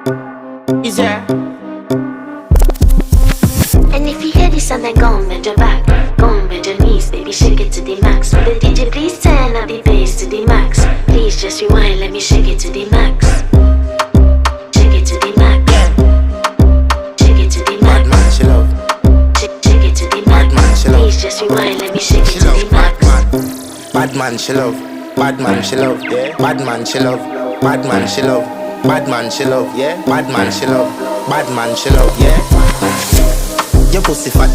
Is there? And if you hear this and then go on bend your back, go on bend your knees, baby shake it to the max. Will the DJ please turn up the bass to the max? Please just rewind, let me shake it to the max. Shake it to the max. Shake it to the max. Bad man, she love. Shake it to the max. Man, she love. Please just rewind, let me shake it She to love. the max. Bad man, she love. Bad man, she love. Yeah. Bad man, she love. Bad man, she love. Bad man, she love. Yeah. Bad man, she love. Bad man, she love. Yeah. Your pussy fat.